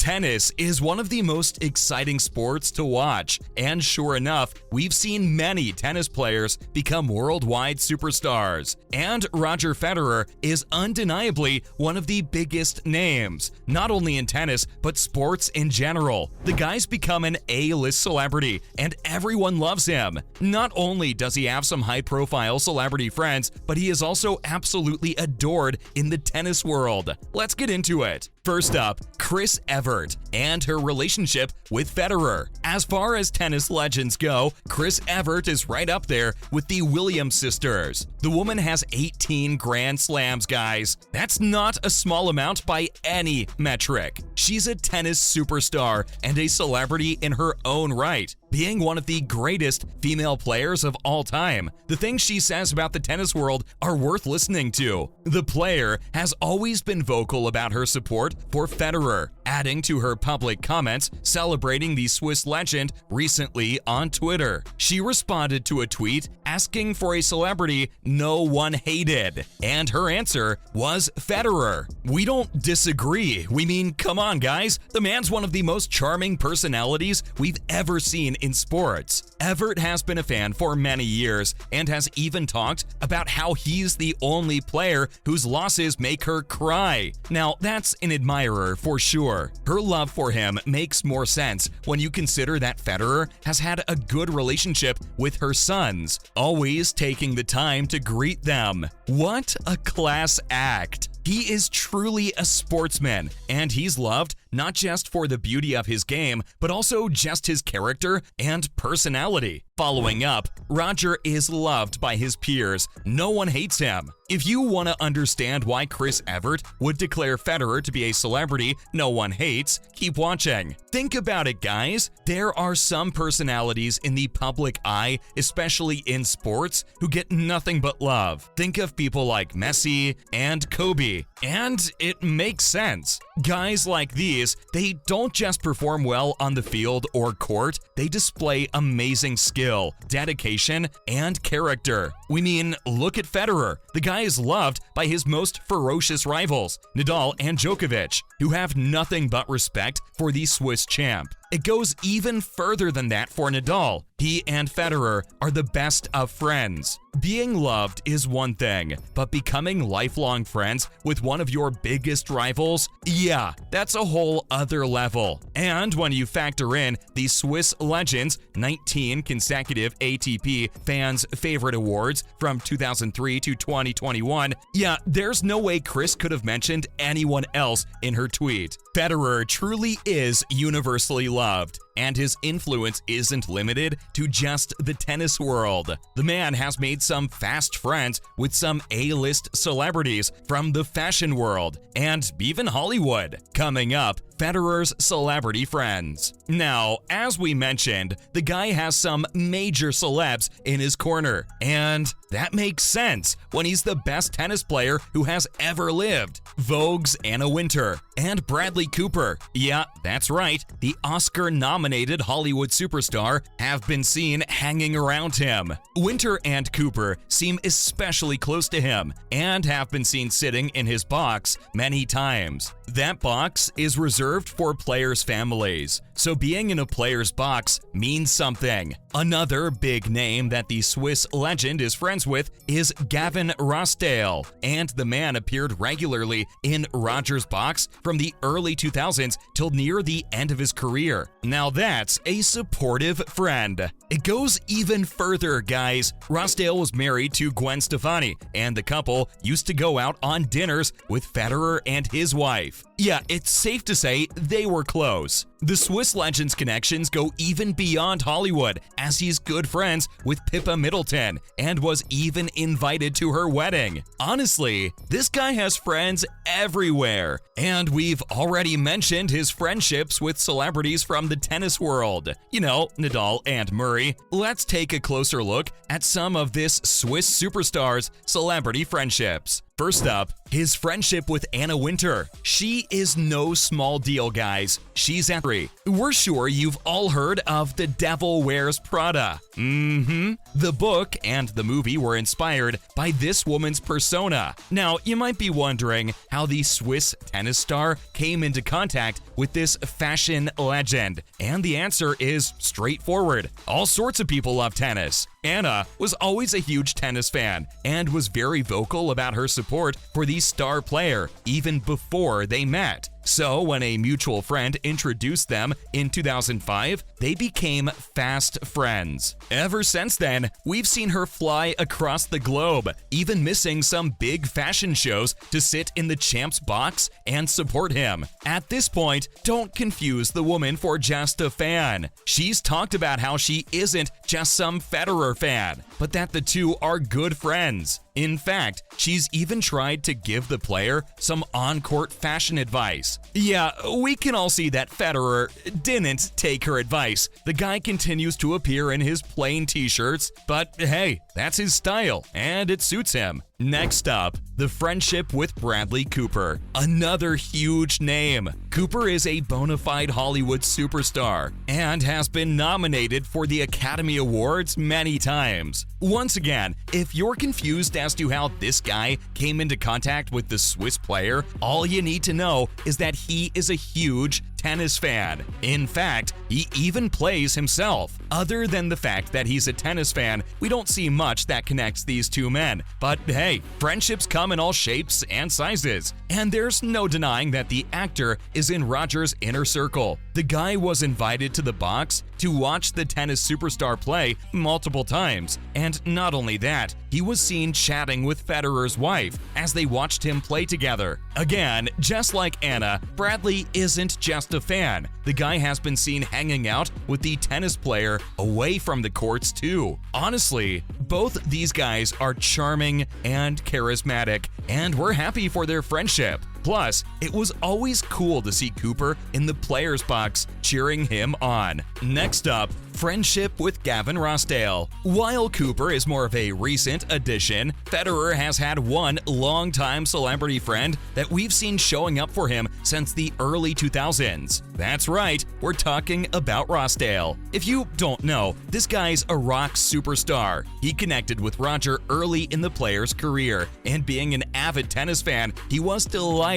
Tennis is one of the most exciting sports to watch, and sure enough, we've seen many tennis players become worldwide superstars. And Roger Federer is undeniably one of the biggest names, not only in tennis, but sports in general. The guy's become an A-list celebrity, and everyone loves him. Not only does he have some high-profile celebrity friends, but he is also absolutely adored in the tennis world. Let's get into it. First up, Chris Evert and her relationship with Federer. As far as tennis legends go, Chris Evert is right up there with the Williams sisters. The woman has 18 Grand Slams, guys. That's not a small amount by any metric. She's a tennis superstar and a celebrity in her own right, being one of the greatest female players of all time. The things she says about the tennis world are worth listening to. The player has always been vocal about her support for Federer, adding to her public comments celebrating the Swiss legend recently on Twitter. She responded to a tweet asking for a celebrity no one hated, and her answer was Federer. We don't disagree. We mean, come on, guys. The man's one of the most charming personalities we've ever seen in sports. Evert has been a fan for many years and has even talked about how he's the only player whose losses make her cry. Now, that's an admirer for sure. Her love for him makes more sense when you consider that Federer has had a good relationship with her sons, always taking the time to greet them. What a class act! He is truly a sportsman, and he's loved not just for the beauty of his game, but also just his character and personality. Following up, Roger is loved by his peers. No one hates him. If you want to understand why Chris Evert would declare Federer to be a celebrity no one hates, keep watching. Think about it, guys. There are some personalities in the public eye, especially in sports, who get nothing but love. Think of people like Messi and Kobe. And it makes sense. Guys like these, they don't just perform well on the field or court, they display amazing skill, dedication, and character. We mean, look at Federer. The guy is loved by his most ferocious rivals, Nadal and Djokovic, who have nothing but respect for the Swiss champ. It goes even further than that for Nadal. He and Federer are the best of friends. Being loved is one thing, but becoming lifelong friends with one of your biggest rivals? Yeah, that's a whole other level. And when you factor in the Swiss legend's 19 consecutive ATP Fans' Favorite Awards from 2003 to 2021, yeah, there's no way Chris could have mentioned anyone else in her tweet. Federer truly is universally loved, and his influence isn't limited to just the tennis world. The man has made some fast friends with some A-list celebrities from the fashion world and even Hollywood. Coming up, Federer's celebrity friends. Now, as we mentioned, the guy has some major celebs in his corner, and that makes sense when he's the best tennis player who has ever lived. Vogue's Anna Wintour and Bradley Cooper. Yeah, that's right, the Oscar-nominated Hollywood superstar have been seen hanging around him. Wintour and Cooper seem especially close to him and have been seen sitting in his box many times. That box is reserved for players' families, so being in a player's box means something. Another big name that the Swiss legend is friends with is Gavin Rossdale, and the man appeared regularly in Roger's box from the early 2000s till near the end of his career. Now that's a supportive friend. It goes even further, guys. Rossdale was married to Gwen Stefani, and the couple used to go out on dinners with Federer and his wife. Yeah, it's safe to say they were close. The Swiss legend's connections go even beyond Hollywood, as he's good friends with Pippa Middleton and was even invited to her wedding. Honestly, this guy has friends everywhere, and we've already mentioned his friendships with celebrities from the tennis world. You know, Nadal and Murray. Let's take a closer look at some of this Swiss superstar's celebrity friendships. First up, his friendship with Anna Wintour. She is no small deal, guys. She's at 3. We're sure you've all heard of The Devil Wears Prada. The book and the movie were inspired by this woman's persona. Now, you might be wondering how the Swiss tennis star came into contact with this fashion legend. And the answer is straightforward. All sorts of people love tennis. Anna was always a huge tennis fan and was very vocal about her support for the star player even before they met. So when a mutual friend introduced them in 2005, they became fast friends. Ever since then, we've seen her fly across the globe, even missing some big fashion shows to sit in the champ's box and support him. At this point, don't confuse the woman for just a fan. She's talked about how she isn't just some Federer fan, but that the two are good friends. In fact, she's even tried to give the player some on-court fashion advice. Yeah, we can all see that Federer didn't take her advice. The guy continues to appear in his plain t-shirts, but hey, that's his style, and it suits him. Next up, the friendship with Bradley Cooper, another huge name. Cooper is a bona fide Hollywood superstar and has been nominated for the Academy Awards many times. Once again, if you're confused as to how this guy came into contact with the Swiss player, all you need to know is that he is a huge tennis fan. In fact, he even plays himself. Other than the fact that he's a tennis fan, we don't see much that connects these two men. But hey, friendships come in all shapes and sizes. And there's no denying that the actor is in Roger's inner circle. The guy was invited to the box to watch the tennis superstar play multiple times. And not only that, he was seen chatting with Federer's wife as they watched him play together. Again, just like Anna, Bradley isn't just a fan. The guy has been seen hanging out with the tennis player away from the courts too. Honestly, both these guys are charming and charismatic, and we're happy for their friendship. Plus, it was always cool to see Cooper in the players' box cheering him on. Next up, friendship with Gavin Rossdale. While Cooper is more of a recent addition, Federer has had one longtime celebrity friend that we've seen showing up for him since the early 2000s. That's right, we're talking about Rossdale. If you don't know, this guy's a rock superstar. He connected with Roger early in the player's career, and being an avid tennis fan, he was delighted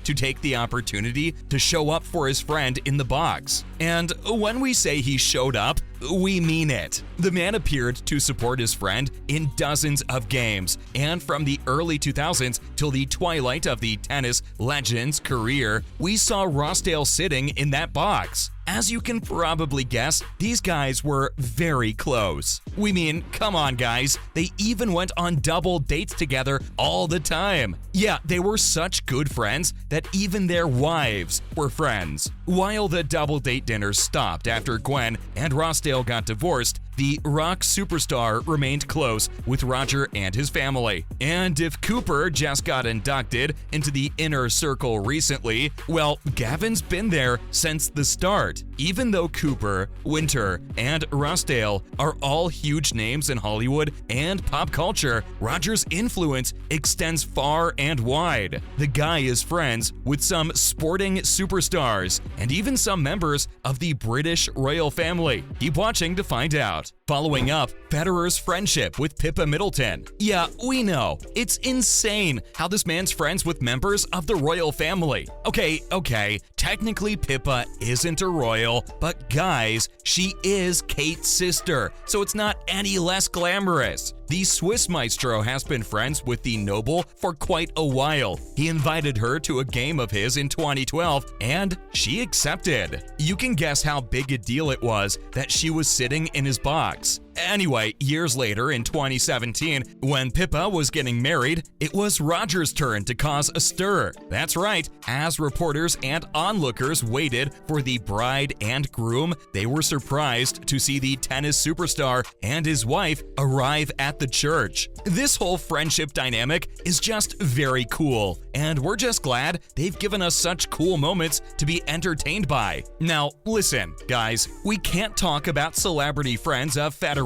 to take the opportunity to show up for his friend in the box. And when we say he showed up, we mean it. The man appeared to support his friend in dozens of games, and from the early 2000s till the twilight of the tennis legend's career, we saw Rossdale sitting in that box. As you can probably guess, these guys were very close. We mean, come on guys, they even went on double dates together all the time. Yeah, they were such good friends that even their wives were friends. While the double date dinners stopped after Gwen and Rossdale got divorced, the rock superstar remained close with Roger and his family. And if Cooper just got inducted into the inner circle recently, well, Gavin's been there since the start. Even though Cooper, Wintour, and Rossdale are all huge names in Hollywood and pop culture, Roger's influence extends far and wide. The guy is friends with some sporting superstars and even some members of the British royal family. Keep watching to find out. Following up, Federer's friendship with Pippa Middleton. Yeah, we know, it's insane how this man's friends with members of the royal family. Okay, technically Pippa isn't a royal, but guys, she is Kate's sister, so it's not any less glamorous. The Swiss maestro has been friends with the noble for quite a while. He invited her to a game of his in 2012, and she accepted. You can guess how big a deal it was that she was sitting in his box. Anyway, years later in 2017, when Pippa was getting married, it was Roger's turn to cause a stir. That's right, as reporters and onlookers waited for the bride and groom, they were surprised to see the tennis superstar and his wife arrive at the church. This whole friendship dynamic is just very cool, and we're just glad they've given us such cool moments to be entertained by. Now, listen, guys, we can't talk about celebrity friends of Federer's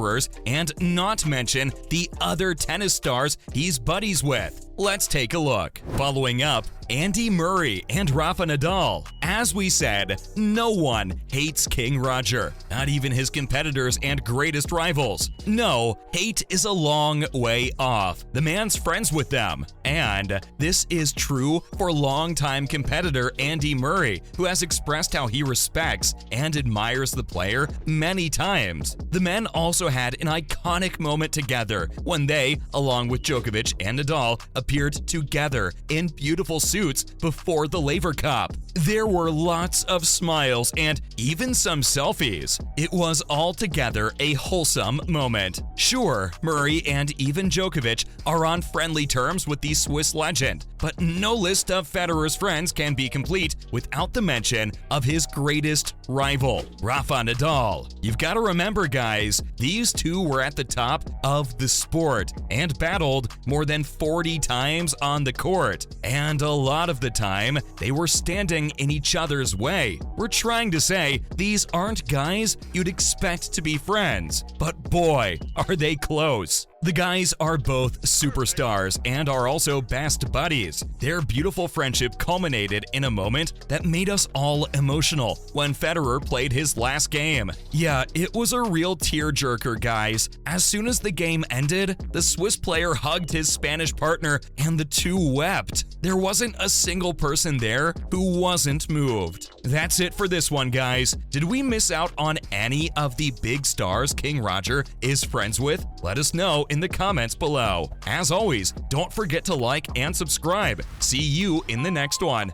and not mention the other tennis stars he's buddies with. Let's take a look. Following up, Andy Murray and Rafa Nadal. As we said, no one hates King Roger, not even his competitors and greatest rivals. No, hate is a long way off. The man's friends with them. And this is true for longtime competitor Andy Murray, who has expressed how he respects and admires the player many times. The men also had an iconic moment together when they, along with Djokovic and Nadal, appeared together in beautiful suits before the Laver Cup. There were lots of smiles and even some selfies. It was altogether a wholesome moment. Sure, Murray and even Djokovic are on friendly terms with the Swiss legend, but no list of Federer's friends can be complete without the mention of his greatest rival, Rafa Nadal. You've got to remember, guys, these two were at the top of the sport and battled more than 40 times on the court, and a lot of the time they were standing in each other's way. We're trying to say these aren't guys you'd expect to be friends, but boy, are they close. The guys are both superstars and are also best buddies. Their beautiful friendship culminated in a moment that made us all emotional when Federer played his last game. Yeah, it was a real tearjerker, guys. As soon as the game ended, the Swiss player hugged his Spanish partner and the two wept. There wasn't a single person there who wasn't moved. That's it for this one, guys. Did we miss out on any of the big stars King Roger is friends with? Let us know in the comments below. As always, don't forget to like and subscribe. See you in the next one.